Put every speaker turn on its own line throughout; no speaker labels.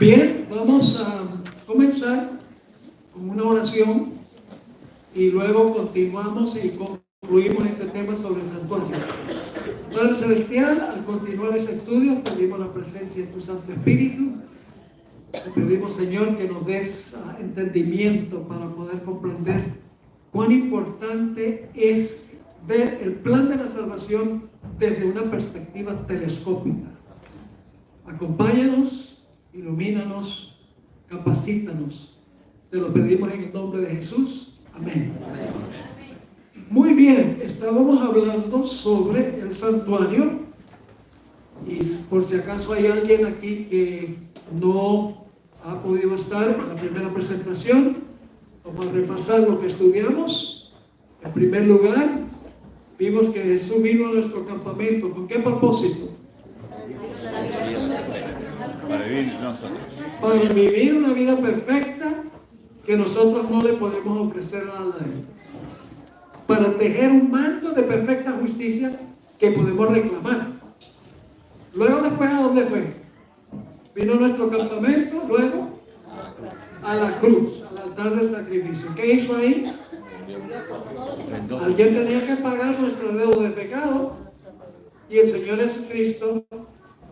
Bien, vamos a comenzar con una oración y luego continuamos y concluimos este tema sobre el santuario. Padre Celestial, al continuar ese estudio, pedimos la presencia de tu Santo Espíritu. Te pedimos, Señor, que nos des entendimiento para poder comprender cuán importante es ver el plan de la salvación desde una perspectiva telescópica. Acompáñanos, ilumínanos, capacítanos. Te lo pedimos en el nombre de Jesús. Amén. Muy bien, estábamos hablando sobre el santuario y por si acaso hay alguien aquí que no ha podido estar en la primera presentación, vamos a repasar lo que estudiamos. En primer lugar, vimos que Jesús vino a nuestro campamento. ¿Con qué propósito? Para vivir una vida perfecta que nosotros no le podemos ofrecer nada a Él. Para tejer un manto de perfecta justicia que podemos reclamar. Luego después, ¿a dónde fue? Vino a nuestro campamento, luego a la cruz, al altar del sacrificio. ¿Qué hizo ahí? Alguien tenía que pagar nuestro deuda de pecado y el Señor Jesucristo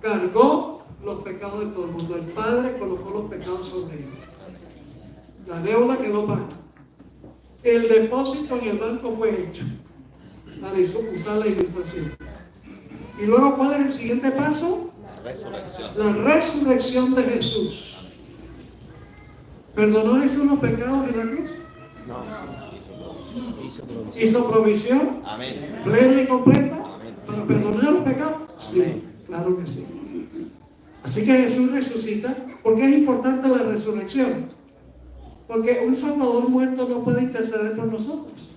cargó los pecados de todo el mundo. El Padre colocó los pecados sobre él. La deuda quedó pagada. El depósito en el banco fue hecho. Para usar la ilustración. Y luego, ¿cuál es el siguiente paso? La resurrección de Jesús. ¿Perdonó Jesús los pecados de la cruz? No. ¿Hizo provisión? Amén. ¿Plena y completa? Amén. ¿Para perdonar los pecados? Sí, claro que sí. Así que Jesús resucita. ¿Por qué es importante la resurrección? Porque un Salvador muerto no puede interceder por nosotros.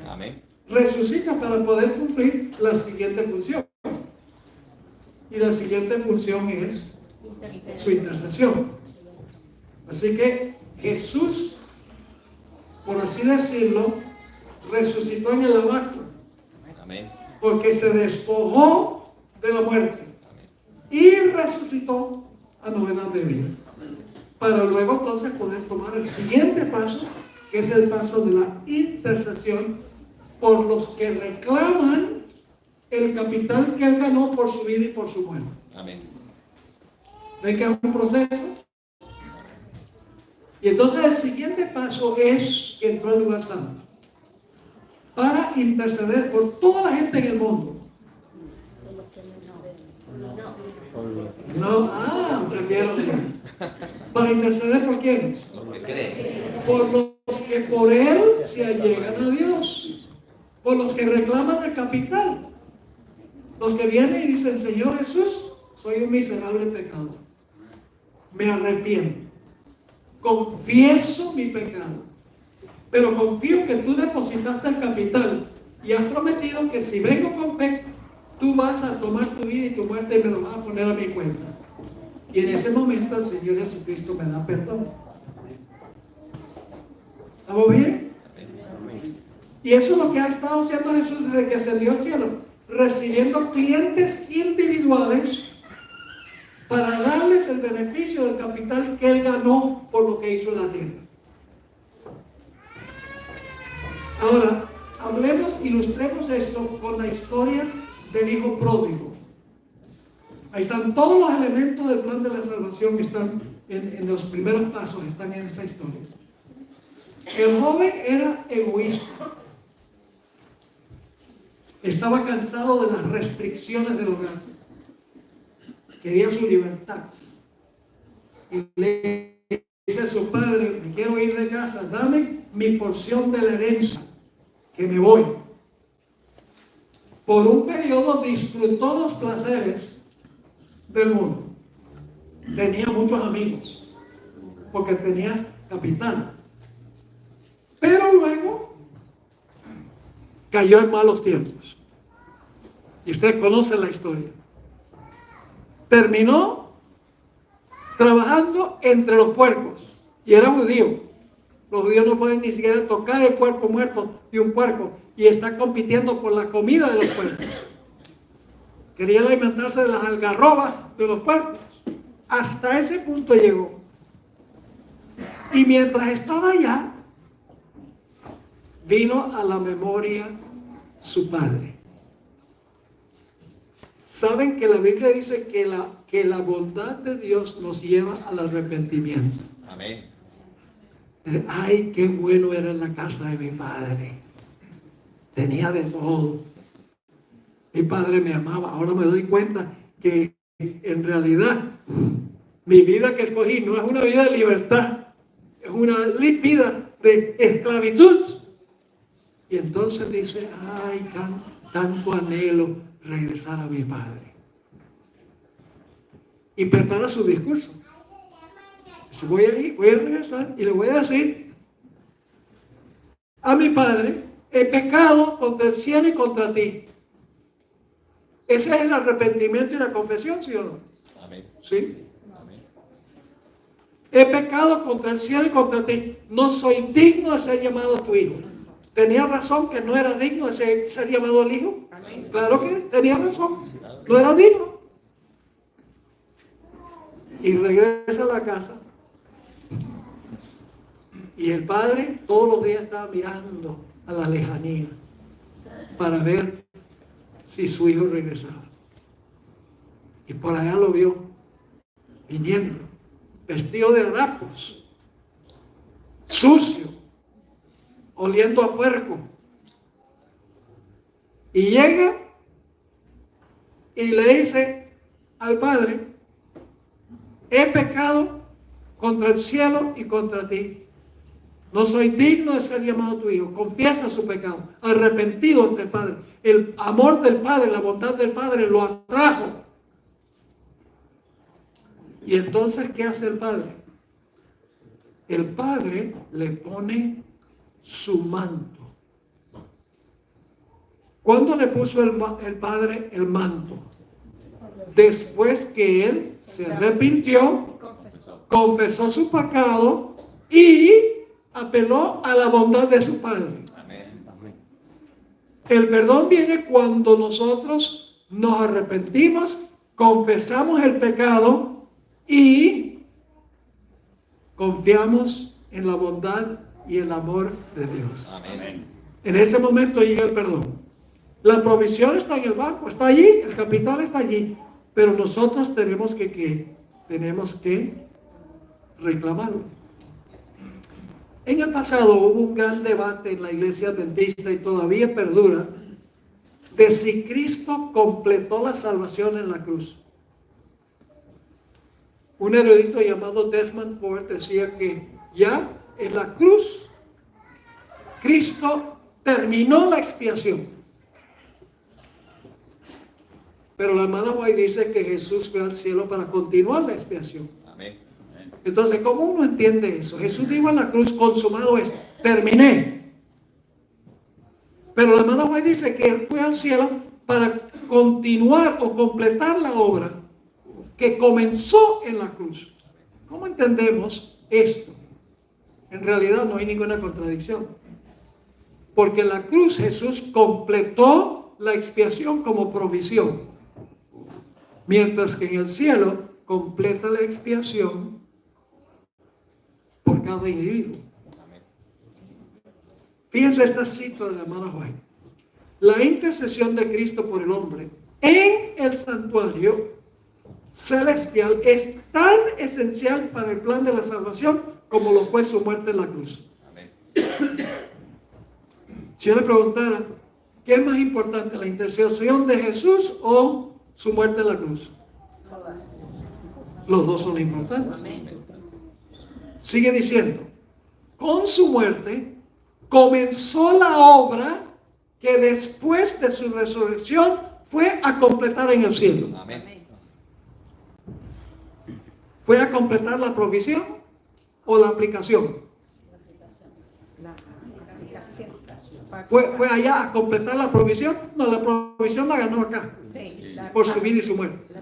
Amén. Resucita para poder cumplir la siguiente función. Y la siguiente función es su intercesión. Así que Jesús, por así decirlo, resucitó en el lavacro. Amén. Porque se despojó de la muerte. Amén. Y resucitó a novedad de vida. Para luego entonces poder tomar el siguiente paso, que es el paso de la intercesión por los que reclaman el capital que Él ganó por su vida y por su muerte. Amén. ¿Ven que es un proceso? Y entonces el siguiente paso es que entró al lugar santo para interceder por toda la gente en el mundo. No, entendieron. ¿Para interceder por quiénes? Por los que por Él se allegan a Dios. Por los que reclaman el capital. Los que vienen y dicen: Señor Jesús, soy un miserable pecador. Me arrepiento. Confieso mi pecado. Pero confío que tú depositaste el capital y has prometido que si vengo con fe, tú vas a tomar tu vida y tu muerte y me lo vas a poner a mi cuenta. Y en ese momento el Señor Jesucristo me da perdón. ¿Estamos bien? Y eso es lo que ha estado haciendo Jesús desde que ascendió al cielo, recibiendo clientes individuales para darles el beneficio del capital que Él ganó por lo que hizo en la tierra. Ahora, ilustremos esto con la historia del hijo pródigo. Ahí están todos los elementos del plan de la salvación que están en los primeros pasos, están en esa historia. El joven era egoísta. Estaba cansado de las restricciones del hogar. Quería su libertad. Y le dice a su padre: me quiero ir de casa, dame mi porción de la herencia, que me voy. Por un periodo disfrutó los placeres del mundo. Tenía muchos amigos, porque tenía capital. Pero luego cayó en malos tiempos. Y ustedes conocen la historia. Terminó trabajando entre los puercos. Y era judío. Los judíos no pueden ni siquiera tocar el cuerpo muerto de un puerco. Y está compitiendo por la comida de los puercos. Quería alimentarse de las algarrobas de los puercos. Hasta ese punto llegó. Y mientras estaba allá, vino a la memoria su padre. Saben que la Biblia dice que la bondad de Dios nos lleva al arrepentimiento.
Amén.
Ay, qué bueno era en la casa de mi padre. Tenía de todo. Mi padre me amaba. Ahora me doy cuenta que en realidad mi vida que escogí no es una vida de libertad, es una vida de esclavitud. Y entonces dice, ay, tanto anhelo regresar a mi padre. Y prepara su discurso. Dice, voy a regresar y le voy a decir a mi padre, he pecado contra el cielo y contra ti. Ese es el arrepentimiento y la confesión, ¿sí o no?
Amén.
¿Sí?
Amén.
He pecado contra el cielo y contra ti. No soy digno de ser llamado tu hijo. ¿Tenía razón que no era digno de ser llamado el hijo?
Amén.
Claro que tenía razón. No era digno. Y regresa a la casa. Y el padre todos los días estaba mirando a la lejanía para ver si su hijo regresaba. Y por allá lo vio viniendo, vestido de harapos, sucio, oliendo a puerco. Y llega y le dice al padre, he pecado contra el cielo y contra ti. No soy digno de ser llamado tu hijo. Confiesa su pecado, arrepentido ante el Padre. El amor del Padre, la bondad del Padre lo atrajo. Y entonces, ¿qué hace el Padre? El Padre le pone su manto. ¿Cuándo le puso el Padre el manto? Después que él se arrepintió, confesó su pecado y apeló a la bondad de su Padre.
Amén.
El perdón viene cuando nosotros nos arrepentimos, confesamos el pecado y confiamos en la bondad y el amor de Dios.
Amén.
En ese momento llega el perdón. La provisión está en el banco, está allí, el capital está allí, pero nosotros tenemos que reclamarlo. En el pasado hubo un gran debate en la iglesia adventista y todavía perdura de si Cristo completó la salvación en la cruz. Un erudito llamado Desmond Ford decía que ya en la cruz Cristo terminó la expiación. Pero la hermana White dice que Jesús fue al cielo para continuar la expiación.
Amén.
Entonces, ¿cómo uno entiende eso? Jesús dijo en la cruz, consumado es, terminé. Pero la hermana White dice que Él fue al cielo para continuar o completar la obra que comenzó en la cruz. ¿Cómo entendemos esto? En realidad no hay ninguna contradicción. Porque en la cruz Jesús completó la expiación como provisión. Mientras que en el cielo completa la expiación por cada individuo. Fíjense esta cita de la hermana White. La intercesión de Cristo por el hombre en el santuario celestial es tan esencial para el plan de la salvación como lo fue su muerte en la cruz.
Amén.
Si yo le preguntara, ¿qué es más importante, la intercesión de Jesús o su muerte en la cruz? Los dos son importantes. Sigue diciendo, con su muerte comenzó la obra que después de su resurrección fue a completar en el cielo.
Amén.
¿Fue a completar la provisión o la aplicación? ¿Fue allá a completar la provisión? No, la provisión la ganó acá, por su vida y su muerte.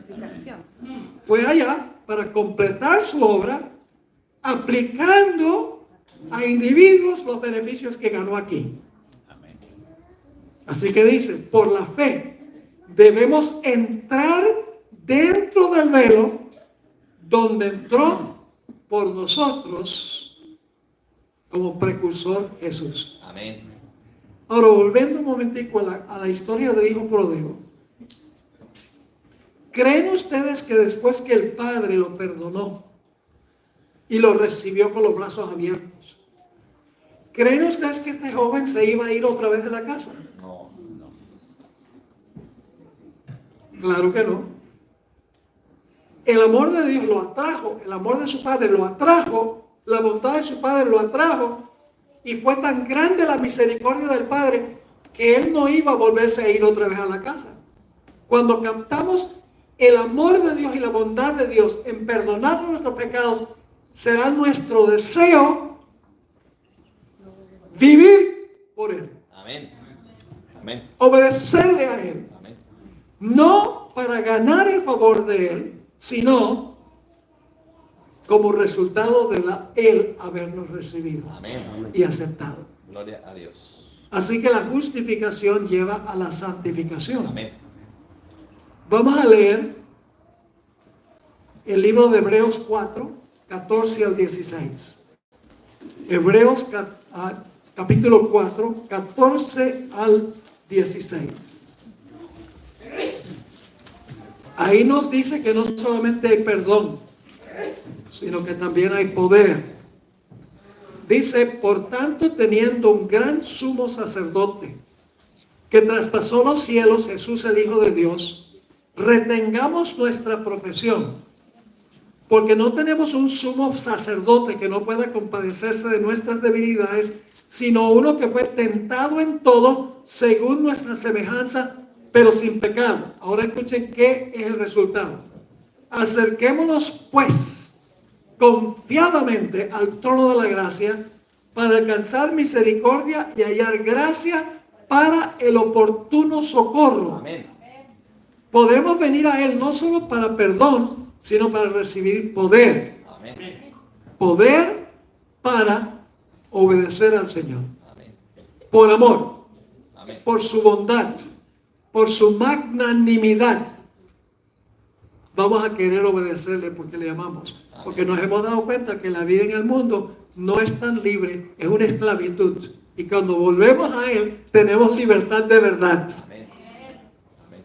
Fue allá para completar su obra, aplicando a individuos los beneficios que ganó aquí.
Amén.
Así que dice, por la fe debemos entrar dentro del velo donde entró por nosotros como precursor Jesús.
Amén.
Ahora, volviendo un momentico a la historia del hijo pródigo. ¿Creen ustedes que después que el padre lo perdonó y lo recibió con los brazos abiertos, creen ustedes que este joven se iba a ir otra vez de la casa?
No, no.
Claro que no. El amor de Dios lo atrajo, el amor de su padre lo atrajo, la bondad de su padre lo atrajo, y fue tan grande la misericordia del padre que él no iba a volverse a ir otra vez a la casa. Cuando captamos el amor de Dios y la bondad de Dios en perdonar nuestros pecados, será nuestro deseo vivir por Él.
Amén. Amén.
Obedecerle a Él.
Amén.
No para ganar el favor de Él, sino como resultado de Él habernos recibido.
Amén.
Y aceptado.
Gloria a Dios.
Así que la justificación lleva a la santificación.
Amén.
Vamos a leer el libro de Hebreos 4, 14 al 16. Hebreos capítulo 4, 14 al 16. Ahí nos dice que no solamente hay perdón, sino que también hay poder. Dice, por tanto, teniendo un gran sumo sacerdote que traspasó los cielos, Jesús el Hijo de Dios, retengamos nuestra profesión, porque no tenemos un sumo sacerdote que no pueda compadecerse de nuestras debilidades, sino uno que fue tentado en todo según nuestra semejanza, pero sin pecado. Ahora escuchen qué es el resultado. Acerquémonos pues confiadamente al trono de la gracia para alcanzar misericordia y hallar gracia para el oportuno socorro.
Amén.
Podemos venir a Él no solo para perdón, sino para recibir poder.
Amén.
Poder para obedecer al Señor.
Amén.
Por amor,
Amén.
por su bondad, por su magnanimidad. Vamos a querer obedecerle porque le amamos. Porque nos hemos dado cuenta que la vida en el mundo no es tan libre, es una esclavitud. Y cuando volvemos a Él, tenemos libertad de verdad.
Amén. Amén.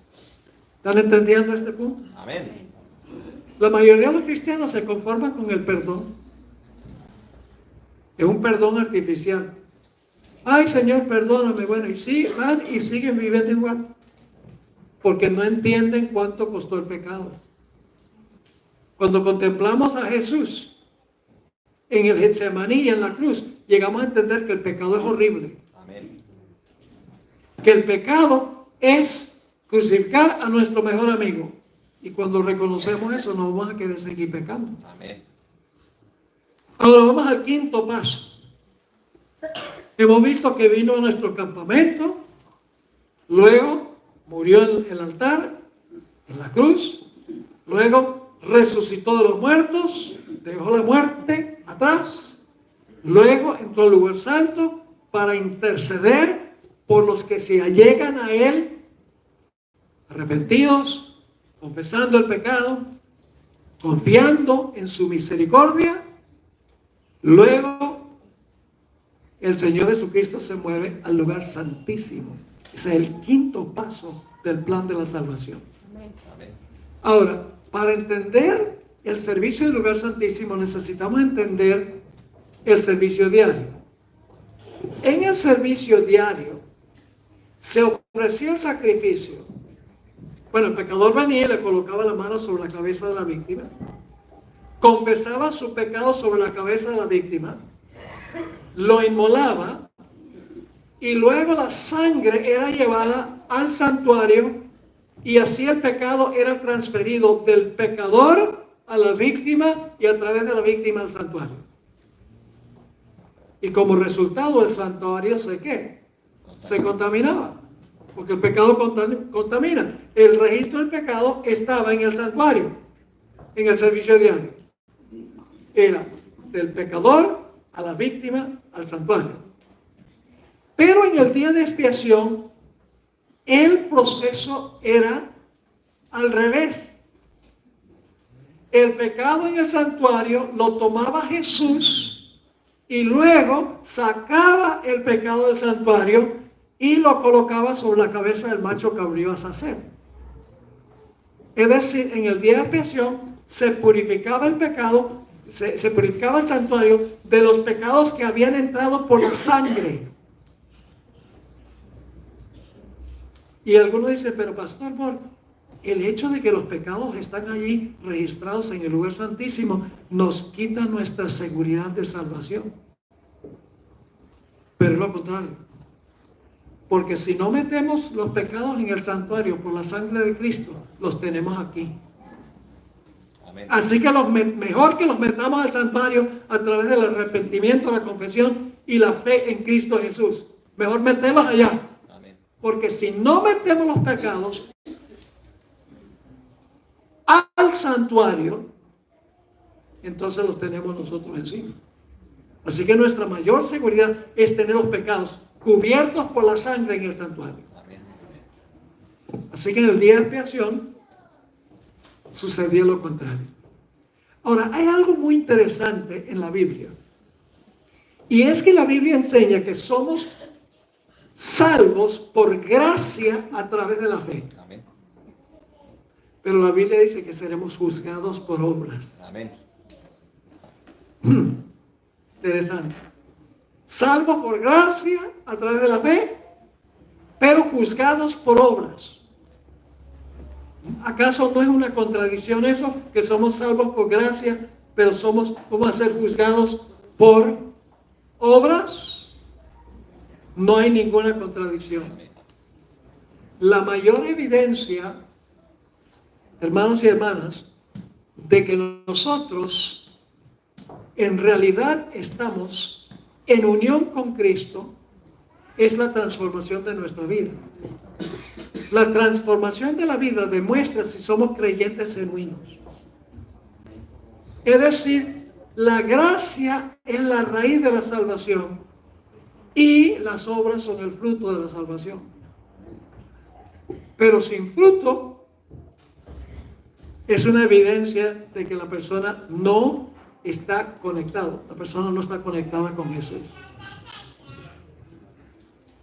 ¿Están entendiendo este punto?
Amén.
La mayoría de los cristianos se conforman con el perdón. Es un perdón artificial. Ay, Señor, perdóname. Bueno, y sí, van y siguen viviendo igual. Porque no entienden cuánto costó el pecado. Cuando contemplamos a Jesús en el Getsemaní y en la cruz, llegamos a entender que el pecado es horrible.
Amén.
Que el pecado es crucificar a nuestro mejor amigo. Y cuando reconocemos eso, no vamos a querer seguir pecando.
Amén.
Ahora vamos al quinto paso. Hemos visto que vino a nuestro campamento, luego murió en el altar, en la cruz, luego resucitó de los muertos, dejó la muerte atrás, luego entró al lugar santo para interceder por los que se allegan a Él, arrepentidos, confesando el pecado, confiando en su misericordia. Luego el Señor Jesucristo se mueve al lugar santísimo. Ese es el quinto paso del plan de la salvación.
Amén.
Ahora, para entender el servicio del lugar santísimo necesitamos entender el servicio diario. En el servicio diario se ofrecía el sacrificio. Bueno, el pecador venía y le colocaba la mano sobre la cabeza de la víctima, confesaba su pecado sobre la cabeza de la víctima, lo inmolaba y luego la sangre era llevada al santuario y así el pecado era transferido del pecador a la víctima y a través de la víctima al santuario. Y como resultado el santuario se contaminaba, porque el pecado contamina. El registro del pecado estaba en el santuario, en el servicio diario. Era del pecador a la víctima al santuario. Pero en el día de expiación, el proceso era al revés. el pecado en el santuario lo tomaba Jesús y luego sacaba el pecado del santuario y lo colocaba sobre la cabeza del macho cabrío a sacer. Es decir, en el día de expiación se purificaba el pecado, se purificaba el santuario de los pecados que habían entrado por la sangre. Y algunos dicen, pero pastor, por el hecho de que los pecados están allí registrados en el lugar santísimo nos quita nuestra seguridad de salvación. Pero es lo contrario. Porque si no metemos los pecados en el santuario por la sangre de Cristo, los tenemos aquí. Amén. Así que mejor que los metamos al santuario a través del arrepentimiento, la confesión y la fe en Cristo Jesús. Mejor meterlos allá. Amén. Porque si no metemos los pecados al santuario, entonces los tenemos nosotros encima. Así que nuestra mayor seguridad es tener los pecados cubiertos por la sangre en el santuario. Así que en el día de expiación sucedía lo contrario. Ahora, hay algo muy interesante en la Biblia. Y es que la Biblia enseña que somos salvos por gracia a través de la fe. Amén. Pero la Biblia dice que seremos juzgados por obras. Amén. Interesante. Salvos por gracia a través de la fe, pero juzgados por obras. ¿Acaso no es una contradicción eso? Que somos salvos por gracia, pero vamos a ser juzgados por obras. No hay ninguna contradicción. La mayor evidencia, hermanos y hermanas, de que nosotros en realidad estamos en unión con Cristo es la transformación de nuestra vida. La transformación de la vida demuestra si somos creyentes genuinos. Es decir, la gracia es la raíz de la salvación y las obras son el fruto de la salvación. Pero sin fruto es una evidencia de que la persona no está conectada. La persona no está conectada con Jesús.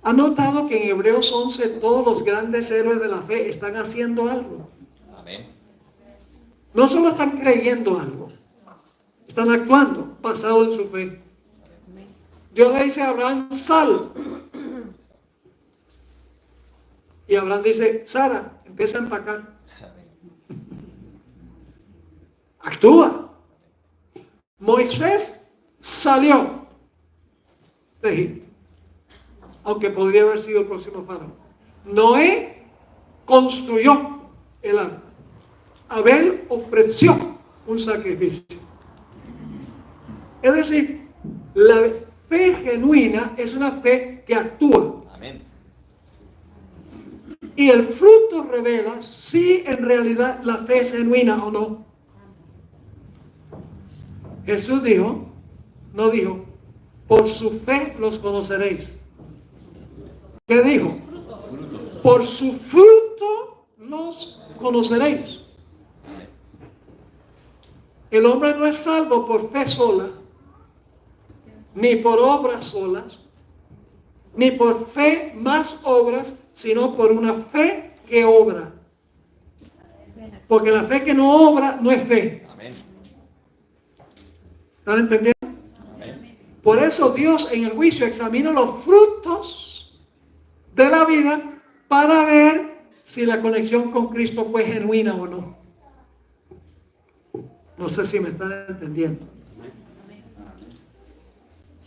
¿Ha notado que en Hebreos 11 todos los grandes héroes de la fe están haciendo algo? Amén. No solo están creyendo algo, están actuando basado en su fe. Dios le dice a Abraham, sal. Y Abraham dice, Sara, empieza a empacar. Actúa. Moisés salió de Egipto, aunque podría haber sido el próximo faraón. Noé construyó el arca. Abel ofreció un sacrificio. Es decir, la fe genuina es una fe que actúa. Amén. Y el fruto revela si en realidad la fe es genuina o no. Jesús dijo, no dijo, por su fe los conoceréis. ¿Qué dijo? Por su fruto los conoceréis. El hombre no es salvo por fe sola, ni por obras solas, ni por fe más obras, sino por una fe que obra. Porque la fe que no obra no es fe. Amén. ¿Están entendiendo? Amén. Por eso Dios en el juicio examina los frutos de la vida para ver si la conexión con Cristo fue genuina o no. No sé si me están entendiendo.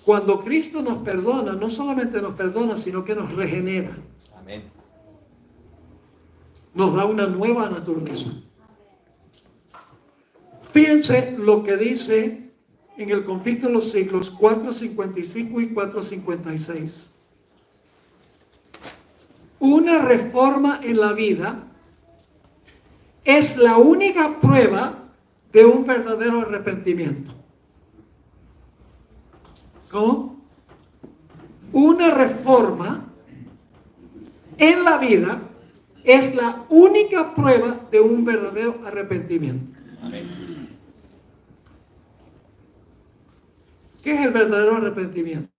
Cuando Cristo nos perdona, no solamente nos perdona, sino que nos regenera. Amén. Nos da una nueva naturaleza. Fíjense lo que dice en el conflicto de los siglos 4:55 y 4:56. Una reforma en la vida es la única prueba de un verdadero arrepentimiento. ¿Cómo? Una reforma en la vida es la única prueba de un verdadero arrepentimiento. Amén. ¿Qué es el verdadero arrepentimiento?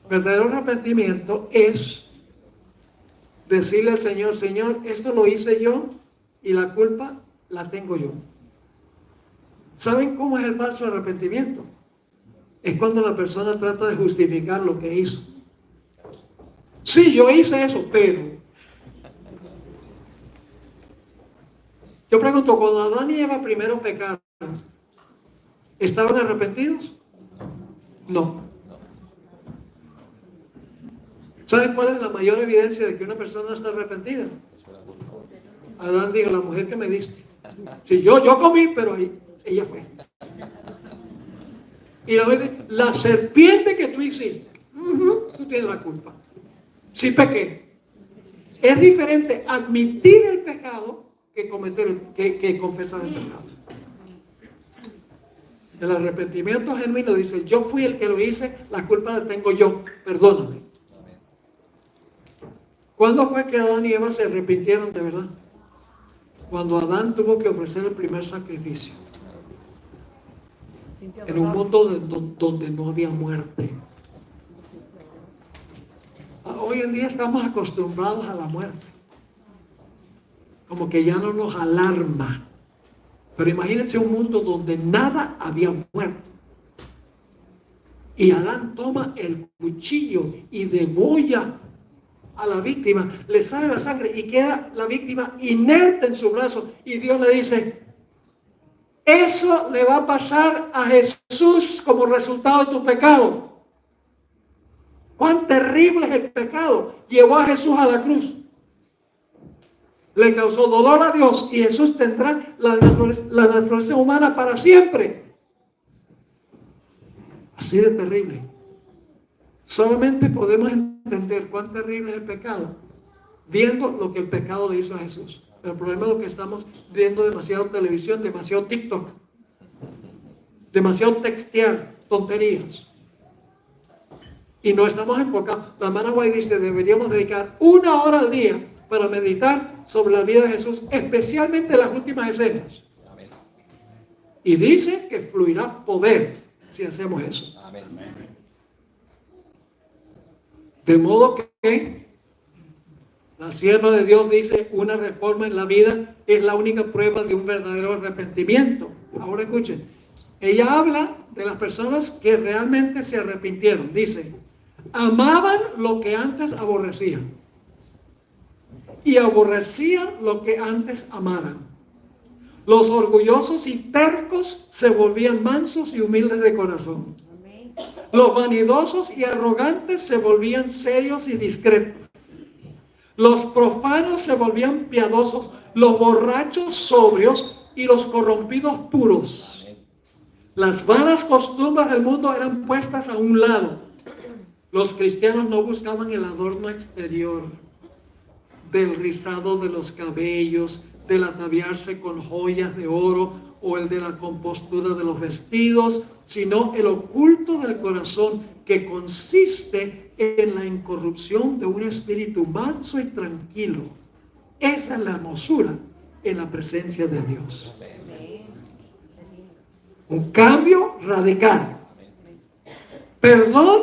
El verdadero arrepentimiento es decirle al Señor, Señor, esto lo hice yo y la culpa la tengo yo. ¿Saben cómo es el falso arrepentimiento? Es cuando la persona trata de justificar lo que hizo. Sí, yo hice eso, pero... Yo pregunto, cuando Adán y Eva primero pecaron, ¿estaban arrepentidos? No. ¿Saben cuál es la mayor evidencia de que una persona está arrepentida? Adán dijo, la mujer que me diste. Si yo comí, pero ella fue. Y la serpiente que tú hiciste, tú tienes la culpa. Sí pequé. Es diferente admitir el pecado que confesar el pecado. El arrepentimiento genuino dice, yo fui el que lo hice, la culpa la tengo yo, perdóname. ¿Cuándo fue que Adán y Eva se arrepintieron de verdad? Cuando Adán tuvo que ofrecer el primer sacrificio. En un mundo donde no había muerte. Hoy en día estamos acostumbrados a la muerte. Como que ya no nos alarma. Pero imagínense un mundo donde nada había muerto. Y Adán toma el cuchillo y degolla a la víctima, le sale la sangre y queda la víctima inerte en su brazo. Y Dios le dice, eso le va a pasar a Jesús como resultado de tu pecado. Cuán terrible es el pecado. Llevó a Jesús a la cruz. Le causó dolor a Dios y Jesús tendrá la naturaleza humana para siempre. Así de terrible. Solamente podemos entender cuán terrible es el pecado viendo lo que el pecado le hizo a Jesús. El problema es lo que estamos viendo demasiado televisión, demasiado TikTok, demasiado textear, tonterías. Y no estamos enfocados. La hermana White dice, deberíamos dedicar 1 hora al día para meditar sobre la vida de Jesús, especialmente las últimas escenas. Amén. Y dice que fluirá poder si hacemos eso. Amén. De modo que la sierva de Dios dice, una reforma en la vida es la única prueba de un verdadero arrepentimiento. Ahora escuchen, ella habla de las personas que realmente se arrepintieron. Dice, amaban lo que antes aborrecían y aborrecían lo que antes amaran. Los orgullosos y tercos se volvían mansos y humildes de corazón. Los vanidosos y arrogantes se volvían serios y discretos. Los profanos se volvían piadosos, los borrachos sobrios y los corrompidos puros. Las vanas costumbres del mundo eran puestas a un lado. Los cristianos no buscaban el adorno exterior del rizado de los cabellos, del ataviarse con joyas de oro o el de la compostura de los vestidos, sino el oculto del corazón que consiste en la incorrupción de un espíritu manso y tranquilo. Esa es la hermosura en la presencia de Dios. Un cambio radical. Perdón,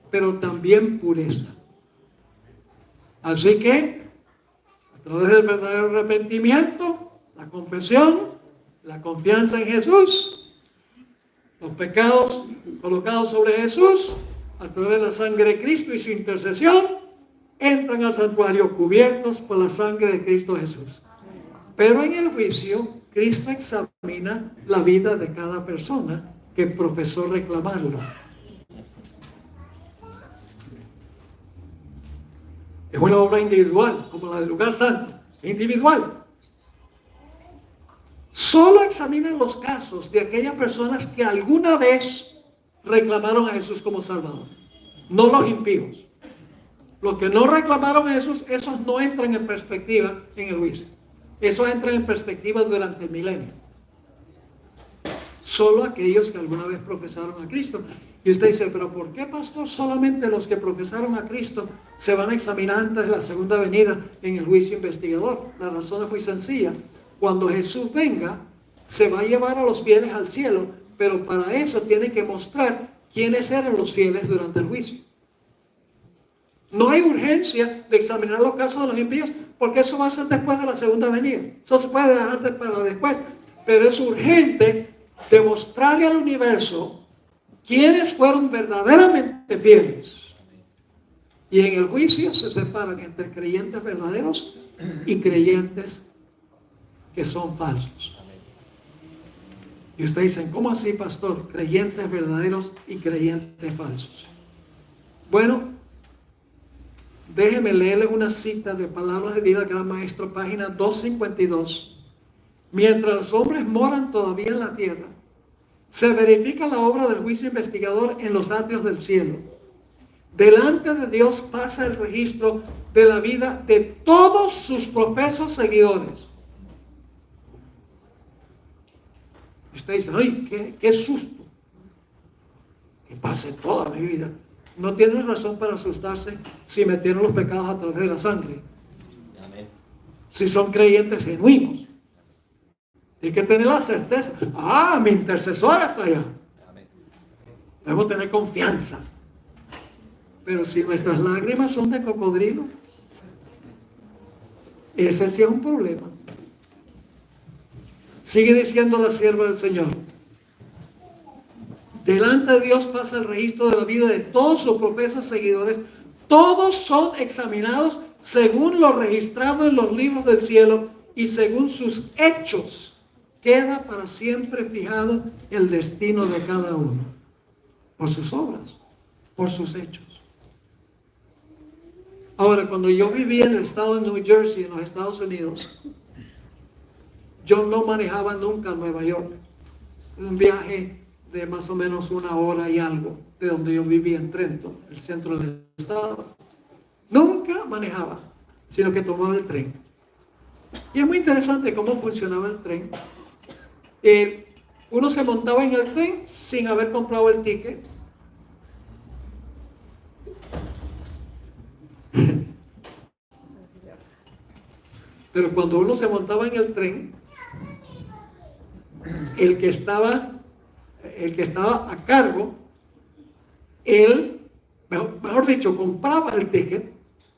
pero también pureza. Así que, a través del verdadero arrepentimiento, la confesión, la confianza en Jesús, los pecados colocados sobre Jesús, a través de la sangre de Cristo y su intercesión, entran al santuario cubiertos por la sangre de Cristo Jesús. Pero en el juicio, Cristo examina la vida de cada persona que profesó reclamarlo. Es una obra individual, como la del lugar santo, individual. Solo examinan los casos de aquellas personas que alguna vez reclamaron a Jesús como Salvador, no los impíos. Los que no reclamaron a Jesús, esos no entran en perspectiva en el juicio. Esos entran en perspectiva durante el milenio. Solo aquellos que alguna vez profesaron a Cristo. Y usted dice, pero ¿por qué, pastor? Solamente los que profesaron a Cristo se van a examinar antes de la segunda venida en el juicio investigador. La razón es muy sencilla. Cuando Jesús venga, se va a llevar a los fieles al cielo, pero para eso tiene que mostrar quiénes eran los fieles durante el juicio. No hay urgencia de examinar los casos de los impíos, porque eso va a ser después de la segunda venida. Eso se puede dejar para después, pero es urgente demostrarle al universo quiénes fueron verdaderamente fieles. Y en el juicio se separan entre creyentes verdaderos y creyentes que son falsos. Y ustedes dicen, ¿cómo así, pastor? Creyentes verdaderos y creyentes falsos. Bueno, déjenme leerles una cita de Palabras de Vida, Gran Maestro, página 252. Mientras los hombres moran todavía en la tierra, se verifica la obra del juicio investigador en los atrios del cielo. Delante de Dios pasa el registro de la vida de todos sus profesos seguidores. Y usted dice, ¡ay, qué susto! Que pase toda mi vida. No tienen razón para asustarse si metieron los pecados a través de la sangre.
Amén.
Si son creyentes genuinos. Hay que tener la certeza. Mi intercesor está allá.
Amén.
Debemos tener confianza. Pero si nuestras lágrimas son de cocodrilo, ese sí es un problema. Sigue diciendo la sierva del Señor. Delante de Dios pasa el registro de la vida de todos sus profesos seguidores. Todos son examinados según lo registrado en los libros del cielo y según sus hechos. Queda para siempre fijado el destino de cada uno. Por sus obras, por sus hechos. Ahora, cuando yo vivía en el estado de New Jersey, en los Estados Unidos, yo no manejaba nunca a Nueva York. Un viaje de más o menos 1 hora y algo de donde yo vivía en Trenton, el centro del estado. Nunca manejaba, sino que tomaba el tren. Y es muy interesante cómo funcionaba el tren. Uno se montaba en el tren sin haber comprado el ticket. Pero cuando uno se montaba en el tren, el que estaba a cargo, él, mejor dicho, compraba el ticket,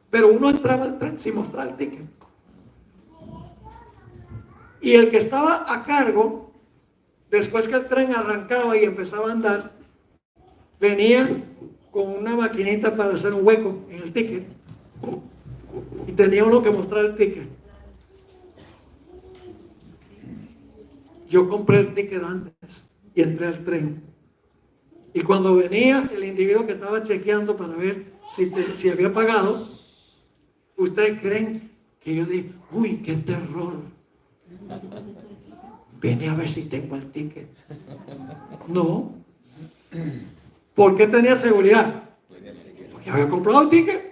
pero uno entraba al tren sin mostrar el ticket. Y el que estaba a cargo, después que el tren arrancaba y empezaba a andar, venía con una maquinita para hacer un hueco en el ticket y tenía uno que mostrar el ticket. Yo compré el ticket antes y entré al tren. Y cuando venía el individuo que estaba chequeando para ver si había pagado, ¿ustedes creen que yo dije, uy, qué terror? Vine a ver si tengo el ticket. No. ¿Por qué tenía seguridad? Porque había comprado el ticket.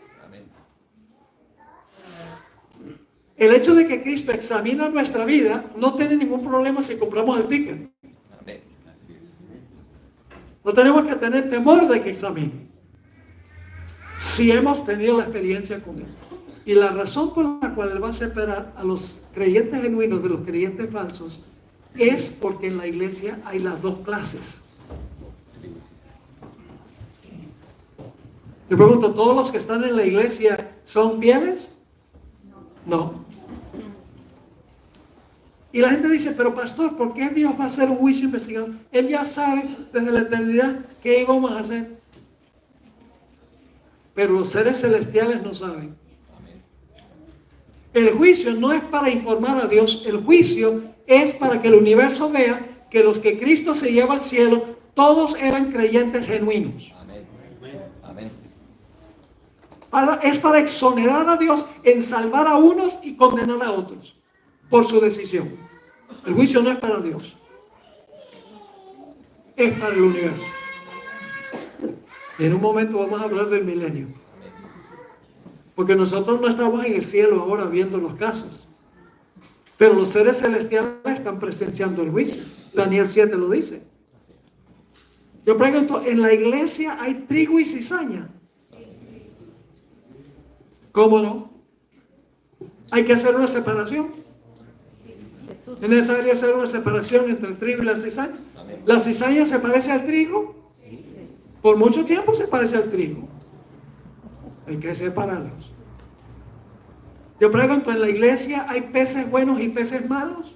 El hecho de que Cristo examina nuestra vida no tiene ningún problema si compramos el ticket. No tenemos que tener temor de que examine. Si hemos tenido la experiencia con Él. Y la razón por la cual Él va a separar a los creyentes genuinos de los creyentes falsos es porque en la iglesia hay las dos clases. Yo pregunto, ¿todos los que están en la iglesia son fieles? No. Y la gente dice, pero pastor, ¿por qué Dios va a hacer un juicio investigador? Él ya sabe desde la eternidad qué íbamos a hacer. Pero los seres celestiales no saben. El juicio no es para informar a Dios, el juicio es para que el universo vea que los que Cristo se lleva al cielo, todos eran creyentes genuinos.
Amén.
Es para exonerar a Dios en salvar a unos y condenar a otros por su decisión. El juicio no es para Dios, es para el universo. En un momento vamos a hablar del milenio, porque nosotros no estamos en el cielo ahora viendo los casos, pero los seres celestiales están presenciando el juicio. Daniel 7 lo dice. Yo pregunto, ¿en la iglesia hay trigo y cizaña? ¿Cómo no? Hay que hacer una separación. Es necesario hacer una separación entre el trigo y la cizaña.
Amén.
La cizaña se parece al trigo. Por mucho tiempo se parece al trigo. Hay que separarlos. Yo pregunto, ¿en la iglesia hay peces buenos y peces malos?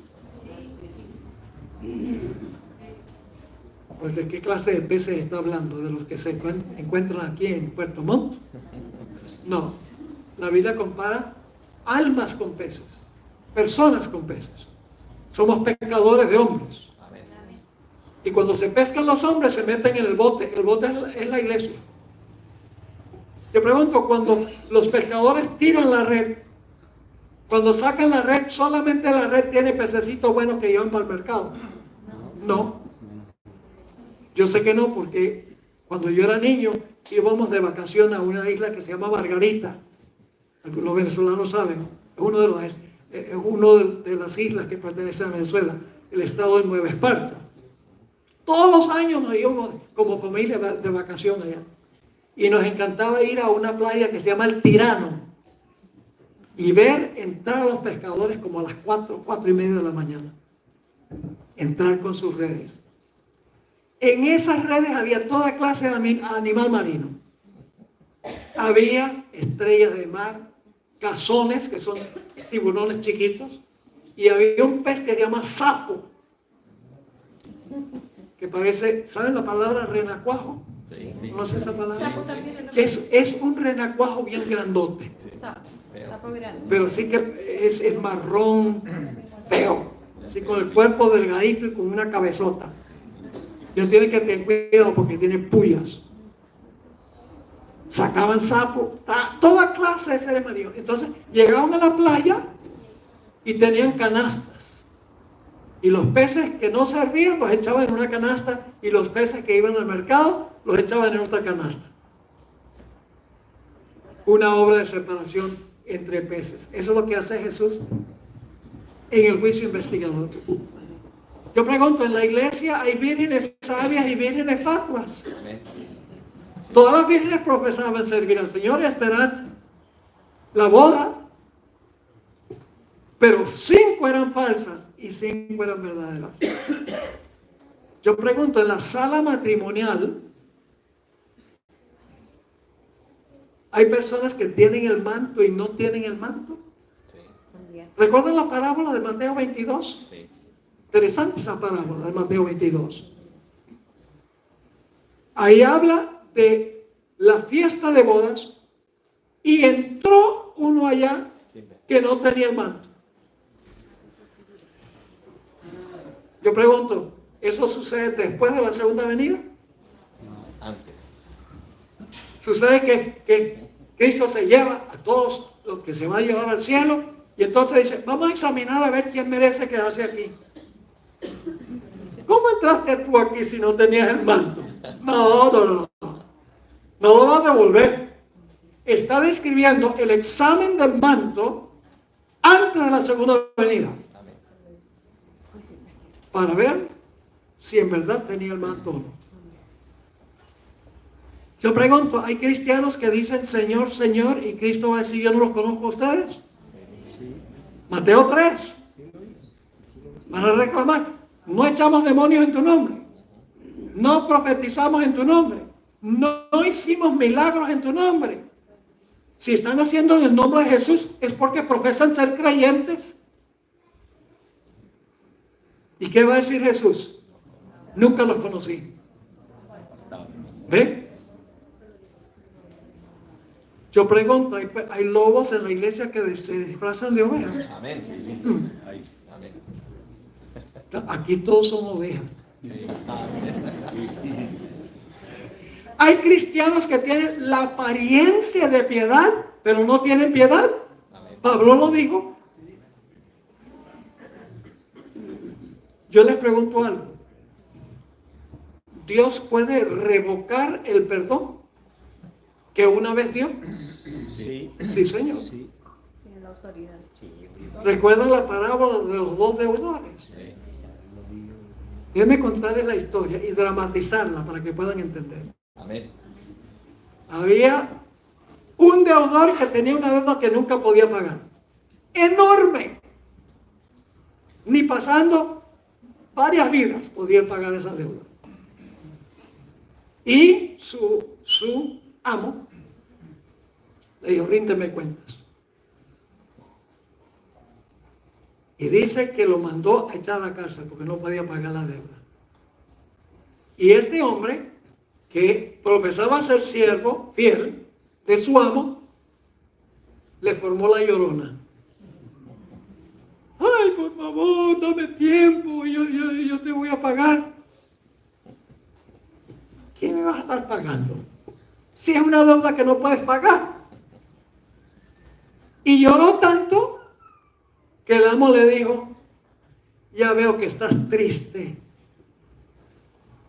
Pues ¿de qué clase de peces está hablando? ¿De los que se encuentran aquí en Puerto Montt? No. La Biblia compara almas con peces, personas con peces. Somos pescadores de hombres.
Amén.
Y cuando se pescan los hombres se meten en el bote. El bote es la iglesia. Yo pregunto, cuando los pescadores tiran la red, cuando sacan la red, solamente la red tiene pececitos buenos que llevan para el mercado. No. Yo sé que no, porque cuando yo era niño íbamos de vacación a una isla que se llama Margarita. Los venezolanos saben, es uno de las islas que pertenece a Venezuela, el estado de Nueva Esparta. Todos los años nos íbamos como familia de vacación allá. Y nos encantaba ir a una playa que se llama El Tirano y ver entrar a los pescadores como a las 4:30 de la mañana. Entrar con sus redes. En esas redes había toda clase de animal marino. Había estrellas de mar, cazones, que son tiburones chiquitos, y había un pez que se llama sapo, que parece, ¿saben la palabra renacuajo?
Sí, sí.
¿No sé esa palabra?
Sapo también
Es un renacuajo bien grandote,
sapo grande.
pero sí que es marrón, feo, así con el cuerpo delgadito y con una cabezota. Yo tiene que tener cuidado porque tiene puyas. Sacaban sapo, toda clase de seres marinos. Entonces llegaban a la playa y tenían canastas. Y los peces que no servían los echaban en una canasta y los peces que iban al mercado los echaban en otra canasta. Una obra de separación entre peces. Eso es lo que hace Jesús en el juicio investigador. Yo pregunto, ¿en la iglesia hay vírgenes sabias y vírgenes fatuas?
Amén.
Todas las vírgenes profesaban servir al Señor y esperar la boda, pero 5 eran falsas y 5 eran verdaderas. Yo pregunto, en la sala matrimonial hay personas que tienen el manto y no tienen el manto.
Sí.
¿Recuerdan la parábola de Mateo 22?
Sí.
Interesante esa parábola de Mateo 22. Ahí habla de la fiesta de bodas y entró uno allá que no tenía el manto. Yo pregunto, ¿eso sucede después de la segunda venida?
Antes.
Sucede que Cristo se lleva a todos los que se va a llevar al cielo y entonces dice, vamos a examinar a ver quién merece quedarse aquí. ¿Cómo entraste tú aquí si no tenías el manto? No lo vas a devolver. Está describiendo el examen del manto antes de la segunda venida.
Amén.
Para ver si en verdad tenía el manto o no. Yo pregunto, ¿hay cristianos que dicen Señor, Señor y Cristo va a decir yo no los conozco a ustedes? Mateo 3. Van a reclamar, no echamos demonios en tu nombre, no profetizamos en tu nombre, no hicimos milagros en tu nombre. Si están haciendo en el nombre de Jesús es porque profesan ser creyentes. ¿Y qué va a decir Jesús? Nunca los conocí. ¿Ve? Yo pregunto, ¿hay lobos en la iglesia que se disfrazan de ovejas?
Amén. Ahí. Amén.
Aquí todos son ovejas.
Sí.
Hay cristianos que tienen la apariencia de piedad, pero no tienen piedad.
Amén.
Pablo lo dijo. Yo les pregunto algo. ¿Dios puede revocar el perdón que una vez dio?
Sí.
Sí, Señor.
Sí.
Tiene la autoridad.
¿Recuerdan la parábola de los 2 deudores?
Sí.
Déjenme contarles la historia y dramatizarla para que puedan entender.
Amén.
Había un deudor que tenía una deuda que nunca podía pagar. Enorme. Ni pasando varias vidas podía pagar esa deuda. Y su amo le dijo, ríndeme cuentas. Y dice que lo mandó a echar a la cárcel porque no podía pagar la deuda. Y este hombre, que profesaba ser siervo fiel de su amo, le formó la llorona. Ay, por favor, dame tiempo, yo te voy a pagar. ¿Quién me va a estar pagando? Si es una deuda que no puedes pagar. Y lloró tanto que el amo le dijo, ya veo que estás triste.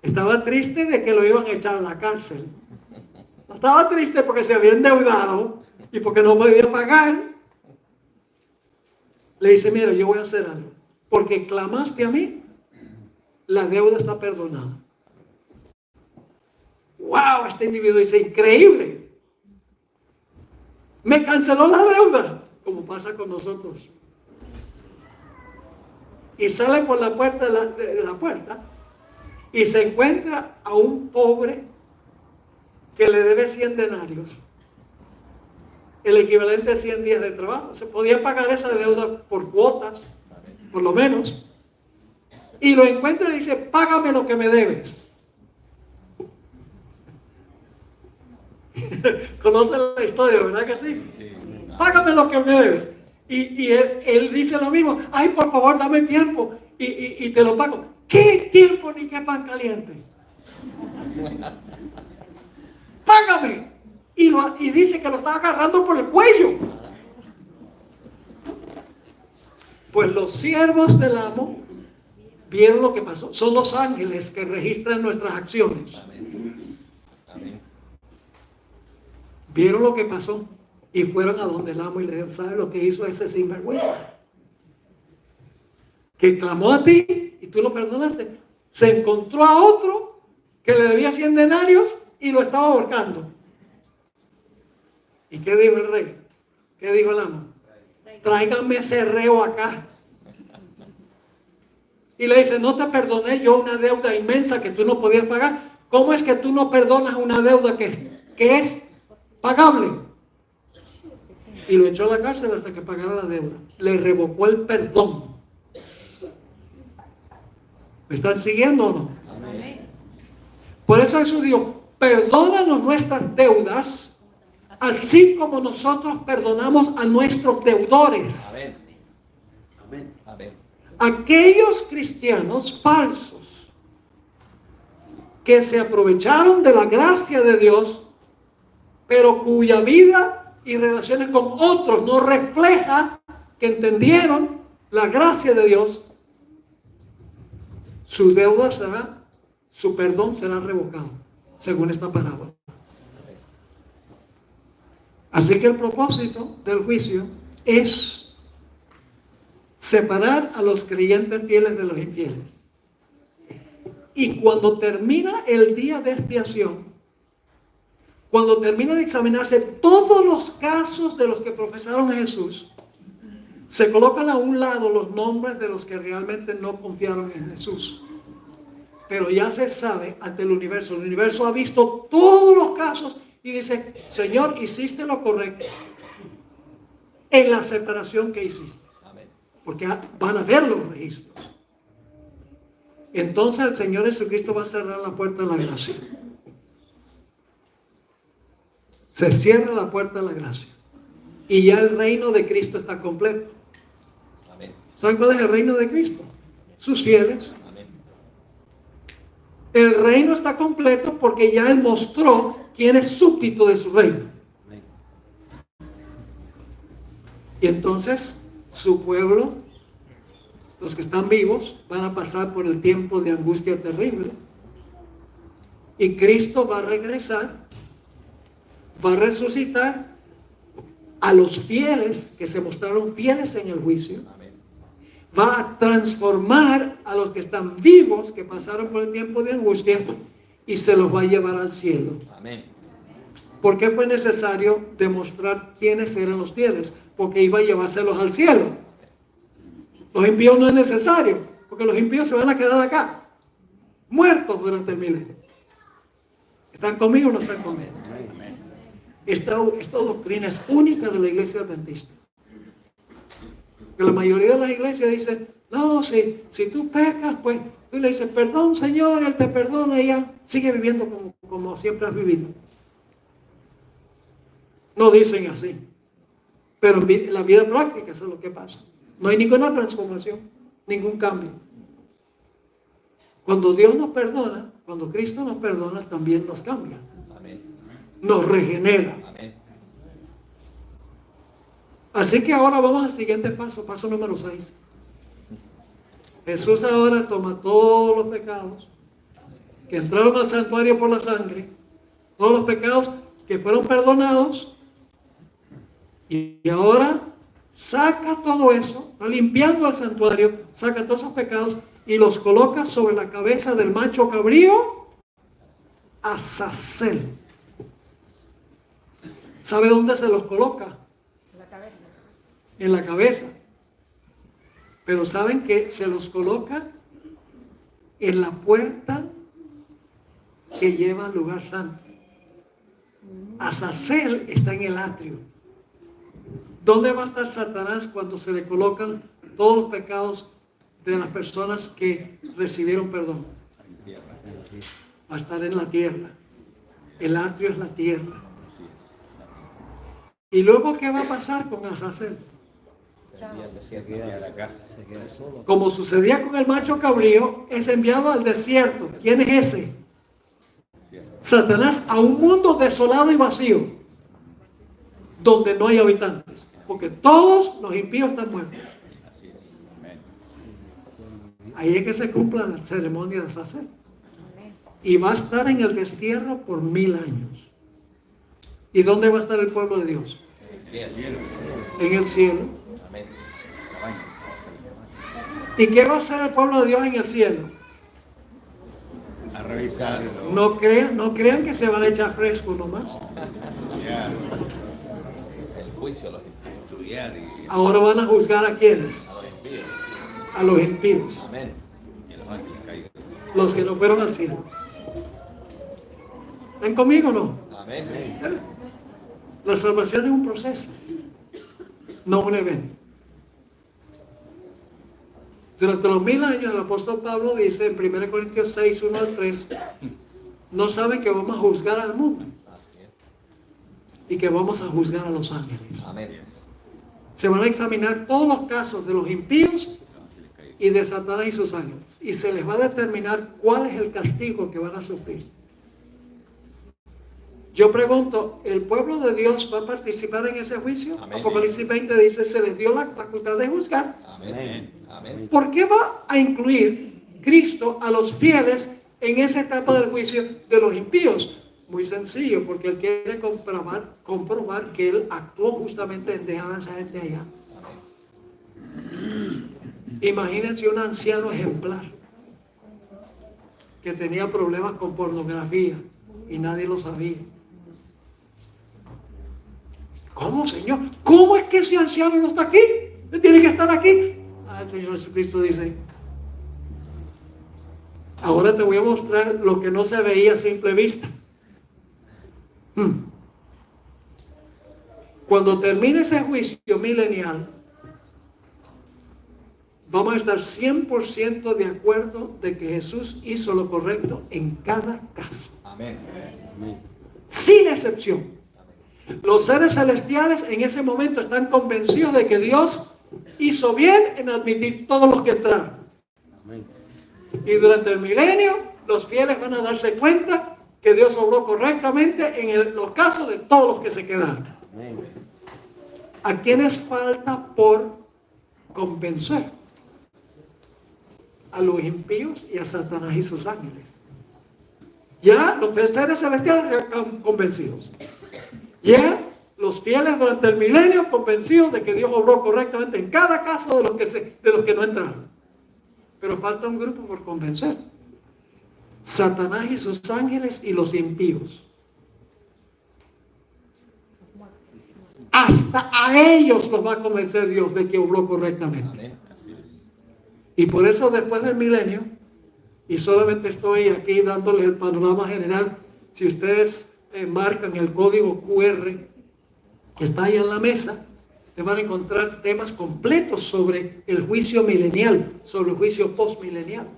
Estaba triste de que lo iban a echar a la cárcel. No estaba triste porque se había endeudado y porque no podía pagar. Le dice, mira, yo voy a hacer algo. Porque clamaste a mí, la deuda está perdonada. ¡Wow! Este individuo dice, increíble. Me canceló la deuda, como pasa con nosotros. Y sale por la puerta de la puerta y se encuentra a un pobre que le debe 100 denarios. El equivalente a 100 días de trabajo. Se podía pagar esa deuda por cuotas, por lo menos. Y lo encuentra y dice, págame lo que me debes. Conocen la historia, ¿verdad que sí? Sí. Págame lo que me debes. Y él dice lo mismo. Ay, por favor, dame tiempo y te lo pago. ¿Qué tiempo ni qué pan caliente? Págame. Y dice que lo estaba agarrando por el cuello. Pues los siervos del amo vieron lo que pasó. Son los ángeles que registran nuestras acciones.
Amén. Amén.
Vieron lo que pasó y fueron a donde el amo y le dijeron, ¿sabes lo que hizo ese sinvergüenza? Que clamó a ti y tú lo perdonaste. Se encontró a otro que le debía 100 denarios y lo estaba ahorcando. ¿Y qué dijo el rey? ¿Qué dijo el amo? Tráiganme ese reo acá. Y le dice, no te perdoné yo una deuda inmensa que tú no podías pagar. ¿Cómo es que tú no perdonas una deuda que es pagable? Y lo echó a la cárcel hasta que pagara la deuda. Le revocó el perdón. ¿Me están siguiendo o no?
Amén.
Por eso Jesús dijo, perdónanos nuestras deudas, así como nosotros perdonamos a nuestros deudores.
Amén. Amén. Amén.
Aquellos cristianos falsos que se aprovecharon de la gracia de Dios, pero cuya vida y relaciones con otros no refleja que entendieron la gracia de Dios, su deuda será, su perdón será revocado, según esta parábola. Así que el propósito del juicio es separar a los creyentes fieles de los infieles. Y cuando termina el día de expiación, cuando termina de examinarse todos los casos de los que profesaron a Jesús, se colocan a un lado los nombres de los que realmente no confiaron en Jesús. Pero ya se sabe ante el universo ha visto todos los casos y dice, Señor, hiciste lo correcto en la separación que hiciste. Porque van a ver los registros. Entonces el Señor Jesucristo va a cerrar la puerta de la gracia. Se cierra la puerta de la gracia. Y ya el reino de Cristo está completo.
Amén.
¿Saben cuál es el reino de Cristo? Sus fieles.
Amén.
El reino está completo porque ya Él mostró quién es súbdito de su reino.
Amén.
Y entonces su pueblo, los que están vivos, van a pasar por el tiempo de angustia terrible. Y Cristo va a regresar, va a resucitar a los fieles que se mostraron fieles en el juicio.
Amén.
Va a transformar a los que están vivos, que pasaron por el tiempo de angustia, y se los va a llevar al cielo.
Amén.
¿Por qué fue necesario demostrar quiénes eran los fieles? Porque iba a llevárselos al cielo. Los impíos no es necesario, porque los impíos se van a quedar acá, muertos durante el milenio. ¿Están conmigo o no están conmigo? Esta doctrina es única de la iglesia adventista. Que la mayoría de las iglesias dicen, no, si tú pecas, pues tú le dices, perdón Señor, Él te perdona y ya sigue viviendo como siempre has vivido. No dicen así, pero en la vida práctica eso es lo que pasa. No hay ninguna transformación, ningún cambio. Cuando Dios nos perdona, cuando Cristo nos perdona, también nos cambia.
Amén.
Nos regenera.
Amén.
Así que ahora vamos al siguiente paso, paso número 6. Jesús ahora toma todos los pecados que entraron al santuario por la sangre, todos los pecados que fueron perdonados, y ahora saca todo eso, está limpiando el santuario, saca todos esos pecados y los coloca sobre la cabeza del macho cabrío, Azazel. ¿Sabe dónde se los coloca? En la cabeza. Pero saben que se los coloca en la puerta que lleva al lugar santo. Azazel está en el atrio. ¿Dónde va a estar Satanás cuando se le colocan todos los pecados de las personas que recibieron perdón? Va a estar en la tierra. El atrio es la tierra. ¿Y luego qué va a pasar con Azazel? Como sucedía con el macho cabrío, es enviado al desierto. ¿Quién es ese? Satanás, a un mundo desolado y vacío, donde no hay habitantes, porque todos los impíos están muertos. Ahí es que se cumple la ceremonia de Azazel. Y va a estar en el destierro por 1000 años. ¿Y dónde va a estar el pueblo de Dios? En el cielo. ¿Y qué va a hacer el pueblo de Dios en el cielo?
A revisarlo.
No crean que se van a echar fresco nomás.
El juicio los estudiar y
Ahora van a juzgar a quiénes.
a los impíos.
A los impíos.
Amén. Y a los ángeles caídos.
Los que no fueron al cielo. ¿Están conmigo o no?
Amén.
La salvación es un proceso, no un evento. Durante los 1000 años, el apóstol Pablo dice en 1 Corintios 6, 1 al 3, no saben que vamos a juzgar al mundo y que vamos a juzgar a los ángeles.
Amén.
Se van a examinar todos los casos de los impíos y de Satanás y sus ángeles, y se les va a determinar cuál es el castigo que van a sufrir. Yo pregunto, ¿el pueblo de Dios va a participar en ese juicio?
Amén.
Apocalipsis 20 dice, se les dio la facultad de juzgar.
Amén. Amén.
¿Por qué va a incluir Cristo a los fieles en esa etapa del juicio de los impíos? Muy sencillo, porque Él quiere comprobar que Él actuó justamente en dejar a esa gente allá. Imagínense un anciano ejemplar que tenía problemas con pornografía y nadie lo sabía. ¿Cómo, Señor? ¿Cómo es que ese anciano no está aquí? ¿Él tiene que estar aquí? El Señor Jesucristo dice, ahora te voy a mostrar lo que no se veía a simple vista. Cuando termine ese juicio milenial, vamos a estar 100% de acuerdo de que Jesús hizo lo correcto en cada caso.
Amén.
Sin excepción. Los seres celestiales en ese momento están convencidos de que Dios hizo bien en admitir todos los que entraron. Y durante el milenio, los fieles van a darse cuenta que Dios obró correctamente en los casos de todos los que se quedaron. ¿A quiénes falta por convencer? A los impíos y a Satanás y sus ángeles. Ya los seres celestiales ya están convencidos. Ya los fieles durante el milenio convencidos de que Dios obró correctamente en cada caso de los que no entraron. Pero falta un grupo por convencer. Satanás y sus ángeles y los impíos. Hasta a ellos los va a convencer Dios de que obró correctamente.
Amén. Así es.
Y por eso después del milenio, y solamente estoy aquí dándole el panorama general, si ustedes marcan el código QR que está ahí en la mesa, te van a encontrar temas completos sobre el juicio milenial, sobre el juicio postmilenial.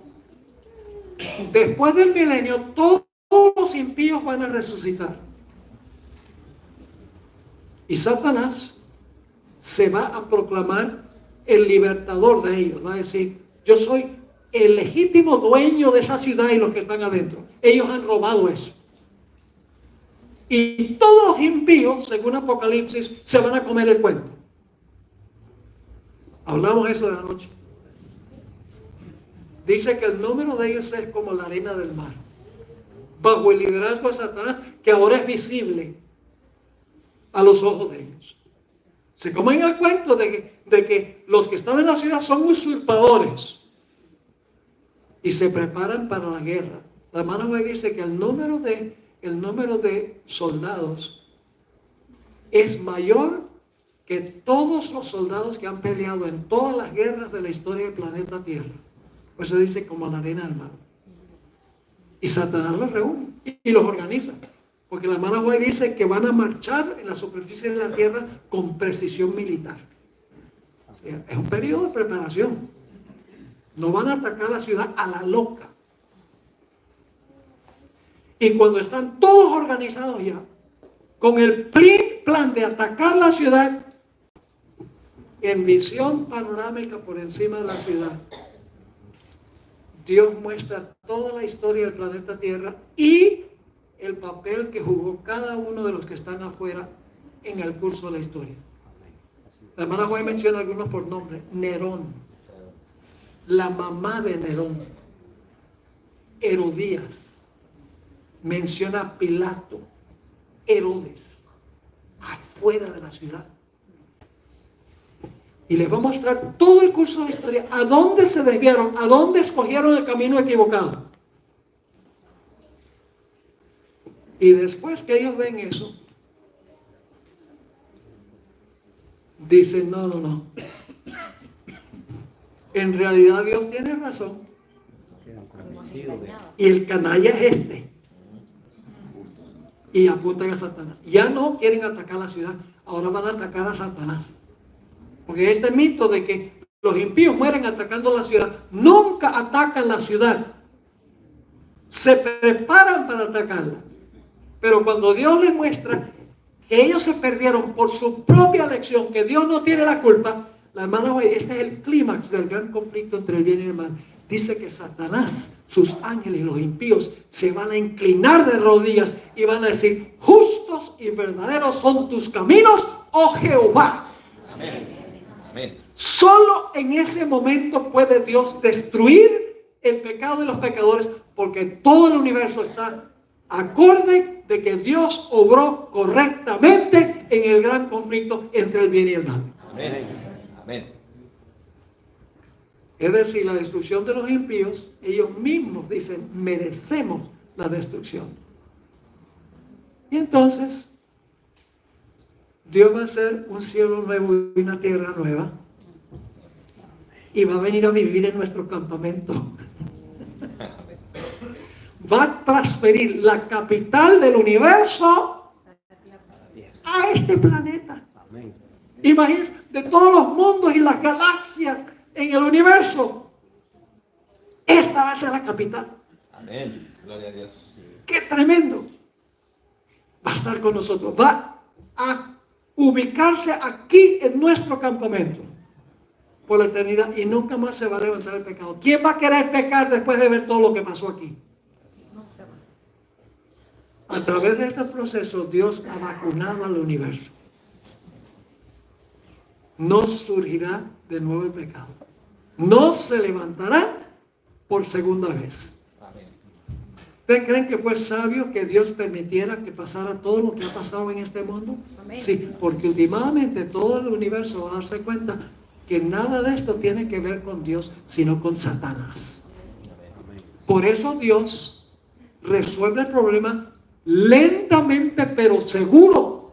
Después del milenio, todos los impíos van a resucitar. Y Satanás se va a proclamar el libertador de ellos. Va a decir, yo soy el legítimo dueño de esa ciudad y los que están adentro. Ellos han robado eso. Y todos los impíos, según Apocalipsis, se van a comer el cuento. Hablamos eso de la noche. Dice que el número de ellos es como la arena del mar. Bajo el liderazgo de Satanás, que ahora es visible a los ojos de ellos. Se comen el cuento de que los que están en la ciudad son usurpadores. Y se preparan para la guerra. La hermana me dice que el número de soldados es mayor que todos los soldados que han peleado en todas las guerras de la historia del planeta Tierra. Pues se dice como la arena del mar. Y Satanás los reúne y los organiza. Porque la hermana White dice que van a marchar en la superficie de la tierra con precisión militar. O sea, es un periodo de preparación. No van a atacar la ciudad a la loca. Y cuando están todos organizados ya, con el plan de atacar la ciudad, en visión panorámica por encima de la ciudad, Dios muestra toda la historia del planeta Tierra y el papel que jugó cada uno de los que están afuera en el curso de la historia. La hermana Juan menciona algunos por nombre. Nerón, la mamá de Nerón, Herodías, menciona a Pilato, Herodes, afuera de la ciudad. Y les va a mostrar todo el curso de la historia, a dónde se desviaron, a dónde escogieron el camino equivocado. Y después que ellos ven eso, dicen, no. En realidad Dios tiene razón. Y el canalla es este. Y apuntan a Satanás. Ya no quieren atacar la ciudad, ahora van a atacar a Satanás. Porque este mito de que los impíos mueren atacando la ciudad, nunca atacan la ciudad. Se preparan para atacarla. Pero cuando Dios les muestra que ellos se perdieron por su propia elección, que Dios no tiene la culpa, la hermana, este es el clímax del gran conflicto entre el bien y el mal. Dice que Satanás, sus ángeles y los impíos se van a inclinar de rodillas y van a decir, justos y verdaderos son tus caminos, oh Jehová.
Amén. Amén.
Solo en ese momento puede Dios destruir el pecado de los pecadores, porque todo el universo está acorde de que Dios obró correctamente en el gran conflicto entre el bien y el mal.
Amén. Amén.
Es decir, la destrucción de los impíos, ellos mismos dicen, merecemos la destrucción. Y entonces, Dios va a hacer un cielo nuevo y una tierra nueva. Y va a venir a vivir en nuestro campamento. Va a transferir la capital del universo a este planeta. Imagínense, de todos los mundos y las galaxias en el universo, esta va a ser la capital.
Amén. Gloria a Dios.
¡Qué tremendo! Va a estar con nosotros. Va a ubicarse aquí en nuestro campamento por la eternidad y nunca más se va a levantar el pecado. ¿Quién va a querer pecar después de ver todo lo que pasó aquí? A través de este proceso, Dios ha vacunado al universo. No surgirá de nuevo el pecado. No se levantará por segunda vez. ¿Ustedes creen que fue sabio que Dios permitiera que pasara todo lo que ha pasado en este mundo?
Amén.
Sí, porque últimamente todo el universo va a darse cuenta que nada de esto tiene que ver con Dios, sino con Satanás. Por eso Dios resuelve el problema lentamente pero seguro,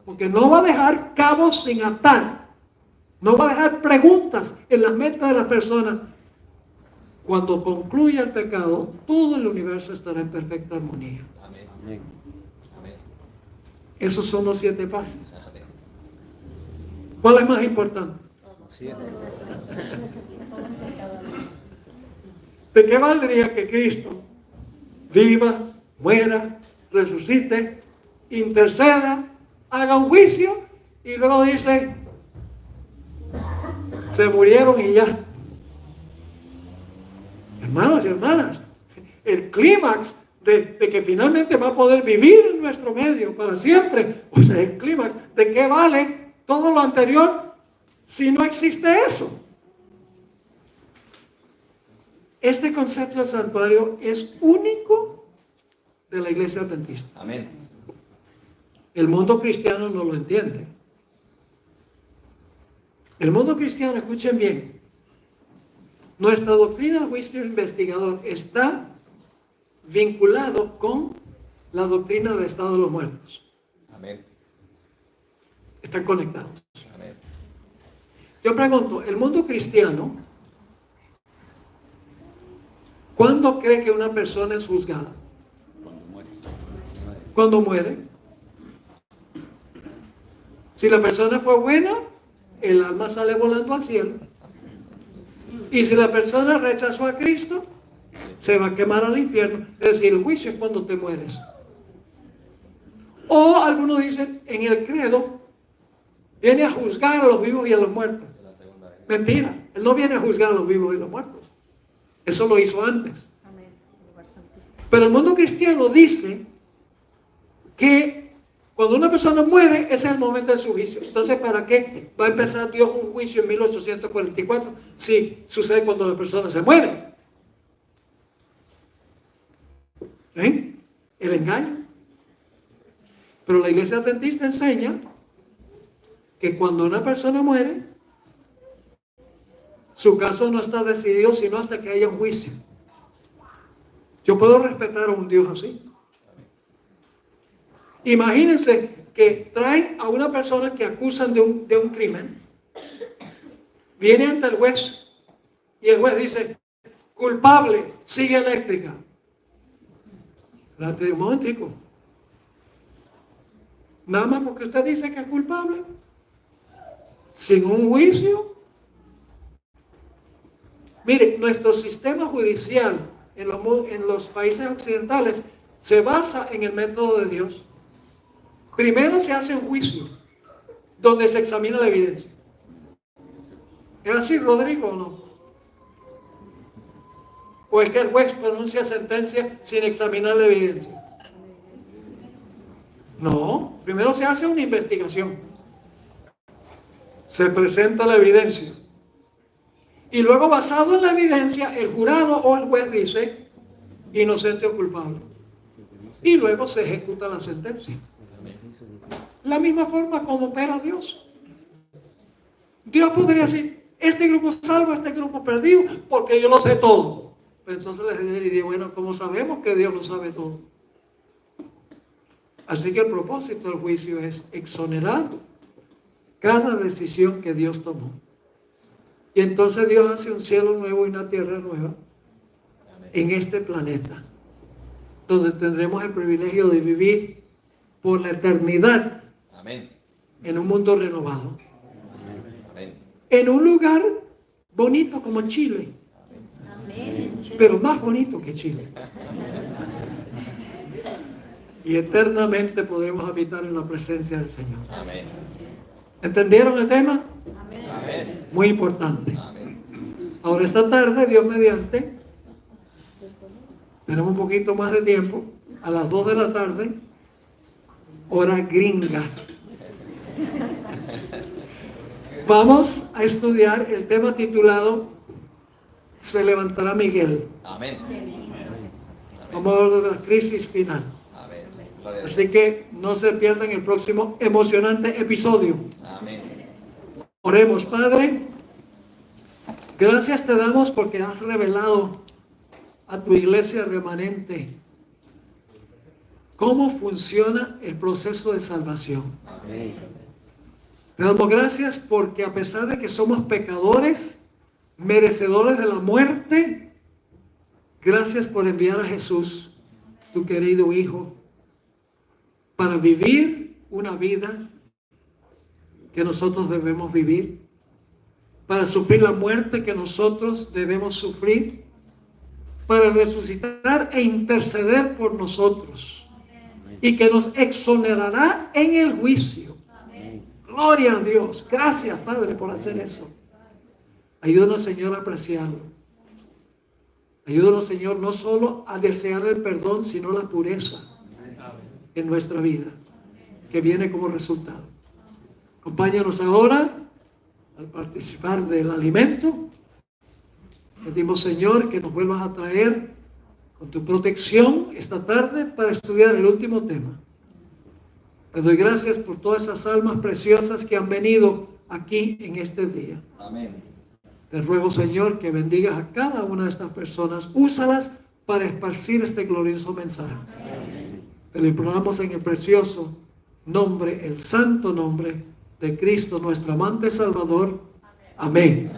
porque no va a dejar cabos sin atar, no va a dejar preguntas en las mentes de las personas. Cuando concluya el pecado, todo el universo estará en perfecta armonía.
Amén. Amén.
Esos son los 7 pasos.
Amén.
¿Cuál es más importante?
7.
¿De qué valdría que Cristo viva, muera, resucite, interceda, haga un juicio y luego dice, se murieron y ya? Hermanos y hermanas, el clímax de que finalmente va a poder vivir en nuestro medio para siempre, o sea, el clímax de qué vale todo lo anterior si no existe eso. Este concepto del santuario es único de la iglesia adventista.
Amén.
El mundo cristiano no lo entiende. El mundo cristiano, escuchen bien, nuestra doctrina del juicio investigador está vinculado con la doctrina del estado de los muertos.
Amén.
Están conectados.
Amén.
Yo pregunto, ¿el mundo cristiano cuándo cree que una persona es juzgada?
Cuando muere.
Cuando muere. Si la persona fue buena, el alma sale volando al cielo. Y si la persona rechazó a Cristo, se va a quemar al infierno. Es decir, el juicio es cuando te mueres. O algunos dicen, en el credo, viene a juzgar a los vivos y a los muertos. Mentira, Él no viene a juzgar a los vivos y los muertos. Eso lo hizo antes.
Amén. Lugar santísimo.
Pero el mundo cristiano dice que cuando una persona muere, ese es el momento de su juicio. Entonces, ¿para qué va a empezar Dios un juicio en 1844? Sí, sucede cuando la persona se muere. ¿Ven? El engaño. Pero la iglesia adventista enseña que cuando una persona muere, su caso no está decidido sino hasta que haya un juicio. Yo puedo respetar a un Dios así. Imagínense que traen a una persona que acusan de un crimen, viene ante el juez y el juez dice, culpable, silla eléctrica. Espérate un momentico. Nada más porque usted dice que es culpable, sin un juicio. Mire, nuestro sistema judicial en los países occidentales se basa en el método de Dios. Primero se hace un juicio, donde se examina la evidencia. ¿Es así, Rodrigo, o no? ¿O es que el juez pronuncia sentencia sin examinar la evidencia? No, primero se hace una investigación. Se presenta la evidencia. Y luego, basado en la evidencia, el jurado o el juez dice inocente o culpable. Y luego se ejecuta la sentencia. La misma forma como opera Dios. Dios podría decir, este grupo salvo, este grupo perdido, porque yo lo sé todo. Pero entonces les diría, bueno, ¿cómo sabemos que Dios lo sabe todo? Así que el propósito del juicio es exonerar cada decisión que Dios tomó. Y entonces Dios hace un cielo nuevo y una tierra nueva en este planeta, donde tendremos el privilegio de vivir por la eternidad.
Amén.
En un mundo renovado.
Amén.
En un lugar bonito como Chile.
Amén.
Pero más bonito que Chile. Y eternamente podemos habitar en la presencia del Señor.
Amén.
¿Entendieron el tema?
Amén.
Muy importante.
Amén.
Ahora esta tarde, Dios mediante, tenemos un poquito más de tiempo, a las 2 de la tarde, hora gringa. Vamos a estudiar el tema titulado Se levantará Miguel.
Amén.
Vamos a hablar de la crisis final.
Amén. Gloria a Dios.
Así que no se pierdan el próximo emocionante episodio.
Amén.
Oremos, Padre. Gracias te damos porque has revelado a tu iglesia remanente cómo funciona el proceso de salvación.
Amén.
Te damos gracias porque a pesar de que somos pecadores, merecedores de la muerte, Gracias por enviar a Jesús, tu querido Hijo, para vivir una vida que nosotros debemos vivir, para sufrir la muerte que nosotros debemos sufrir, para resucitar e interceder por nosotros, y que nos exonerará en el juicio. Gloria a Dios. Gracias, Padre, por hacer eso. Ayúdanos, Señor, a apreciarlo. Ayúdanos, Señor, no solo a desear el perdón, sino la pureza en nuestra vida, que viene como resultado. Acompáñanos ahora al participar del alimento. Pedimos, Señor, que nos vuelvas a traer con tu protección esta tarde para estudiar el último tema. Te doy gracias por todas esas almas preciosas que han venido aquí en este día.
Amén.
Te ruego, Señor, que bendigas a cada una de estas personas. Úsalas para esparcir este glorioso mensaje. Te lo imploramos en el precioso nombre, el santo nombre de Cristo, nuestro amante Salvador. Amén.